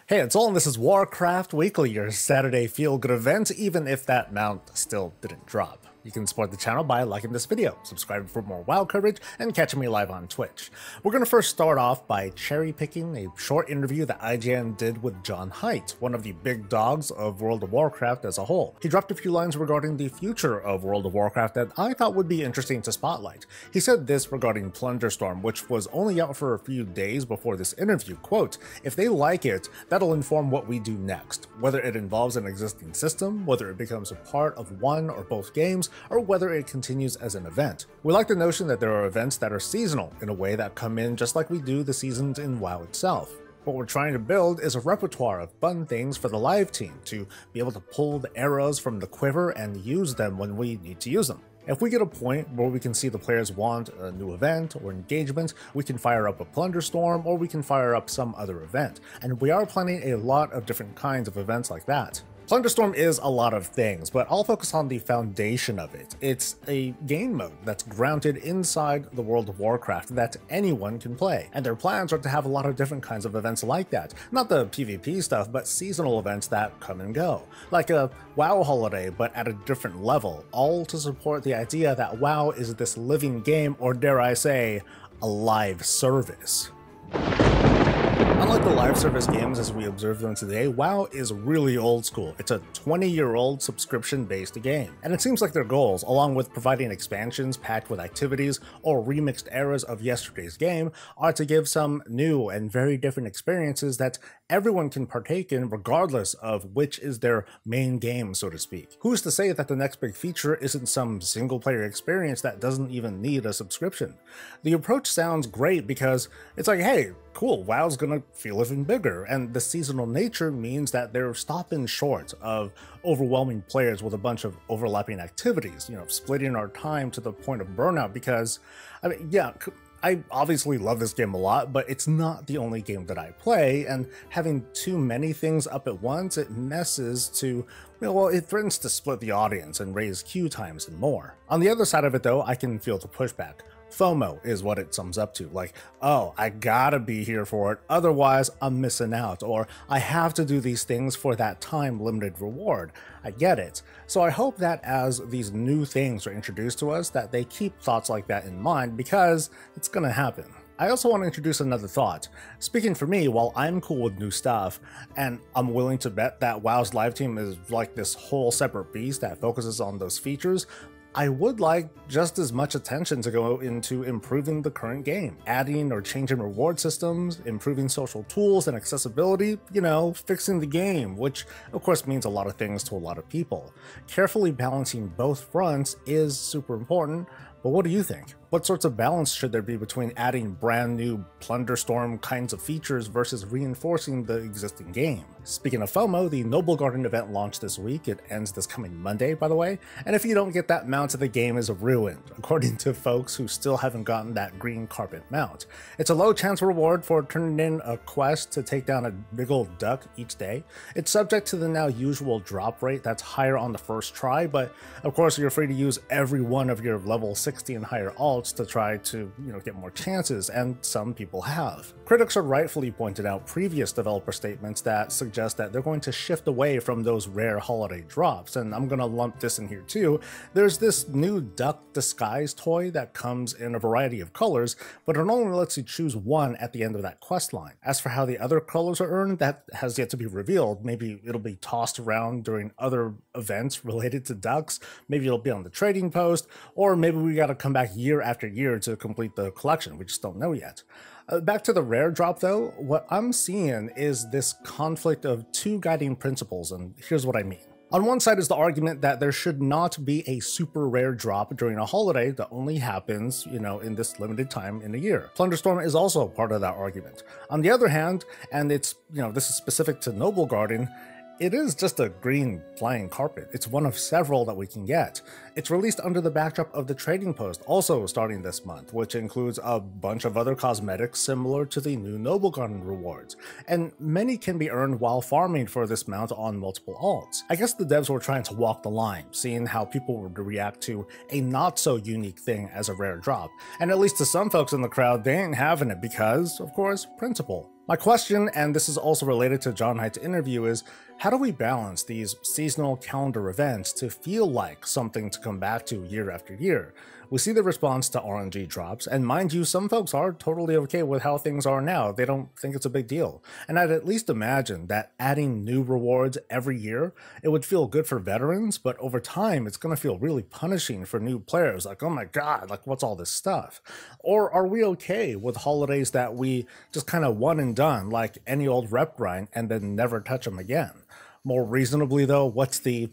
Hey, it's all, and this is Warcraft Weekly, your Saturday feel-good event, even if that mount still didn't drop. You can support the channel by liking this video, subscribing for more WoW coverage, and catching me live on Twitch. We're going to first start off by cherry-picking a short interview that IGN did with John Hight, one of the big dogs of World of Warcraft as a whole. He dropped a few lines regarding the future of World of Warcraft that I thought would be interesting to spotlight. He said this regarding Plunderstorms, which was only out for a few days before this interview, quote, "If they like it, that'll inform what we do next, whether it involves an existing system, whether it becomes a part of one or both games, or whether it continues as an event. We like the notion that there are events that are seasonal in a way that come in just like we do the seasons in WoW itself. What we're trying to build is a repertoire of fun things for the live team to be able to pull the arrows from the quiver and use them when we need to use them. If we get a point where we can see the players want a new event or engagement, we can fire up a Plunderstorm or we can fire up some other event. And we are planning a lot of different kinds of events like that. Plunderstorm is a lot of things, but I'll focus on the foundation of it. It's a game mode that's grounded inside the World of Warcraft that anyone can play, and their plans are to have a lot of different kinds of events like that. Not the PvP stuff, but seasonal events that come and go. Like a WoW holiday, but at a different level, all to support the idea that WoW is this living game, or dare I say, a live service. Unlike the live service games as we observe them today, WoW is really old school. It's a 20-year-old subscription-based game. And it seems like their goals, along with providing expansions packed with activities or remixed eras of yesterday's game, are to give some new and very different experiences that everyone can partake in regardless of which is their main game, so to speak. Who's to say that the next big feature isn't some single-player experience that doesn't even need a subscription? The approach sounds great because it's like, hey, cool, WoW's gonna feel even bigger, and the seasonal nature means that they're stopping short of overwhelming players with a bunch of overlapping activities, splitting our time to the point of burnout because, I mean, yeah, I obviously love this game a lot, but it's not the only game that I play, and having too many things up at once, it messes to, well, it threatens to split the audience and raise queue times and more. On the other side of it though, I can feel the pushback. FOMO is what it sums up to, like, oh, I gotta be here for it, otherwise I'm missing out, or I have to do these things for that time-limited reward. I get it. So I hope that as these new things are introduced to us, that they keep thoughts like that in mind, because it's gonna happen. I also want to introduce another thought. Speaking for me, while I'm cool with new stuff, and I'm willing to bet that WoW's live team is like this whole separate beast that focuses on those features, I would like just as much attention to go into improving the current game, adding or changing reward systems, improving social tools and accessibility, fixing the game, which of course means a lot of things to a lot of people. Carefully balancing both fronts is super important, but what do you think? What sorts of balance should there be between adding brand new Plunderstorm kinds of features versus reinforcing the existing game? Speaking of FOMO, the Noblegarden event launched this week. It ends this coming Monday, by the way, and if you don't get that mount, the game is ruined, according to folks who still haven't gotten that green carpet mount. It's a low chance reward for turning in a quest to take down a big old duck each day. It's subject to the now usual drop rate that's higher on the first try, but of course you're free to use every one of your level 60 and higher alts to try to, get more chances, and some people have. Critics are rightfully pointed out previous developer statements that suggest that they're going to shift away from those rare holiday drops, and I'm gonna lump this in here too. There's this new duck disguise toy that comes in a variety of colors, but it only lets you choose one at the end of that quest line. As for how the other colors are earned, that has yet to be revealed. Maybe it'll be tossed around during other events related to ducks, maybe it'll be on the trading post, or maybe we gotta come back year after year to complete the collection. We just don't know yet. Back to the rare drop though, what I'm seeing is this conflict of two guiding principles, and here's what I mean. On one side is the argument that there should not be a super rare drop during a holiday that only happens, in this limited time in a year. Plunderstorm is also part of that argument. On the other hand, and it's, this is specific to Noblegarden, it is just a green flying carpet. It's one of several that we can get. It's released under the backdrop of the trading post, also starting this month, which includes a bunch of other cosmetics similar to the new Noblegarden rewards, and many can be earned while farming for this mount on multiple alts. I guess the devs were trying to walk the line, seeing how people would react to a not so unique thing as a rare drop, and at least to some folks in the crowd, they ain't having it because, of course, principle. My question, and this is also related to John Hight's interview, is how do we balance these seasonal calendar events to feel like something to come back to year after year? We see the response to RNG drops, and mind you, some folks are totally okay with how things are now. They don't think it's a big deal. And I'd at least imagine that adding new rewards every year, it would feel good for veterans, but over time, it's going to feel really punishing for new players. Like, oh my god, like what's all this stuff? Or are we okay with holidays that we just kind of one and done, like any old rep grind, and then never touch them again? More reasonably though, what's the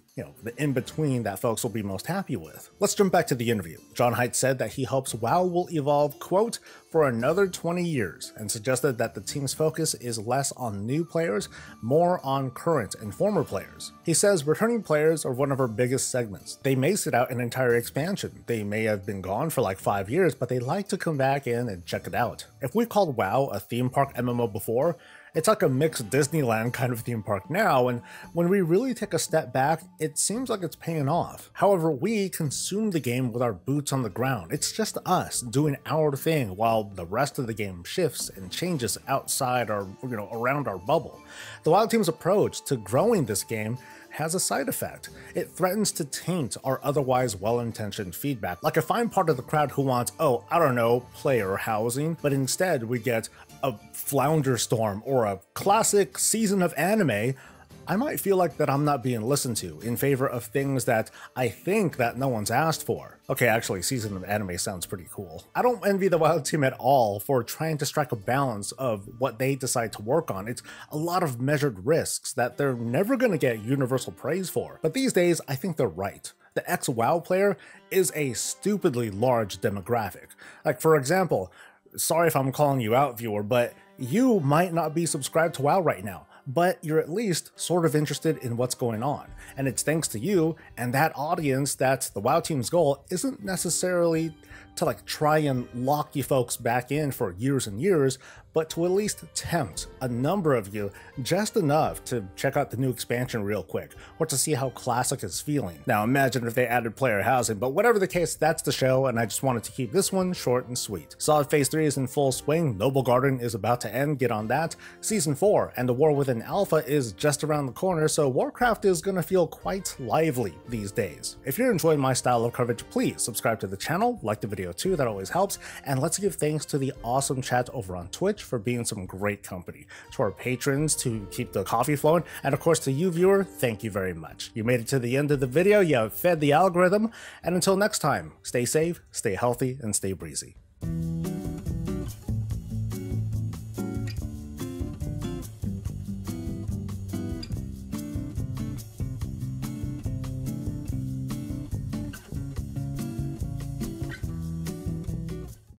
in-between that folks will be most happy with? Let's jump back to the interview. John Hight said that he hopes WoW will evolve, quote, for another 20 years, and suggested that the team's focus is less on new players, more on current and former players. He says returning players are one of our biggest segments. They may sit out an entire expansion. They may have been gone for like 5 years, but they like to come back in and check it out. If we called WoW a theme park MMO before, it's like a mixed Disneyland kind of theme park now, and when we really take a step back, it seems like it's paying off. However, we consume the game with our boots on the ground. It's just us doing our thing while the rest of the game shifts and changes outside our, around our bubble. The WoW team's approach to growing this game has a side effect. It threatens to taint our otherwise well-intentioned feedback. Like if I'm part of the crowd who wants, oh, I don't know, player housing, but instead we get a Plunderstorm or a classic season of anime, I might feel like that I'm not being listened to in favor of things that I think that no one's asked for. Okay, actually, season of anime sounds pretty cool. I don't envy the WoW team at all for trying to strike a balance of what they decide to work on. It's a lot of measured risks that they're never going to get universal praise for. But these days, I think they're right. The ex-WoW player is a stupidly large demographic. Like, for example, sorry if I'm calling you out, viewer, but you might not be subscribed to WoW right now, but you're at least sort of interested in what's going on. And it's thanks to you and that audience that the WoW team's goal isn't necessarily to like try and lock you folks back in for years and years, but to at least tempt a number of you just enough to check out the new expansion real quick, or to see how classic is feeling. Now imagine if they added player housing, but whatever the case, that's the show, and I just wanted to keep this one short and sweet. Solid Phase 3 is in full swing, Noblegarden is about to end, get on that. Season 4 and the War Within Alpha is just around the corner, so Warcraft is gonna feel quite lively these days. If you're enjoying my style of coverage, please subscribe to the channel, like the video too, that always helps, and let's give thanks to the awesome chat over on Twitch for being some great company, to our patrons to keep the coffee flowing, and of course to you viewer, thank you very much. You made it to the end of the video, you have fed the algorithm, and until next time, stay safe, stay healthy, and stay breezy.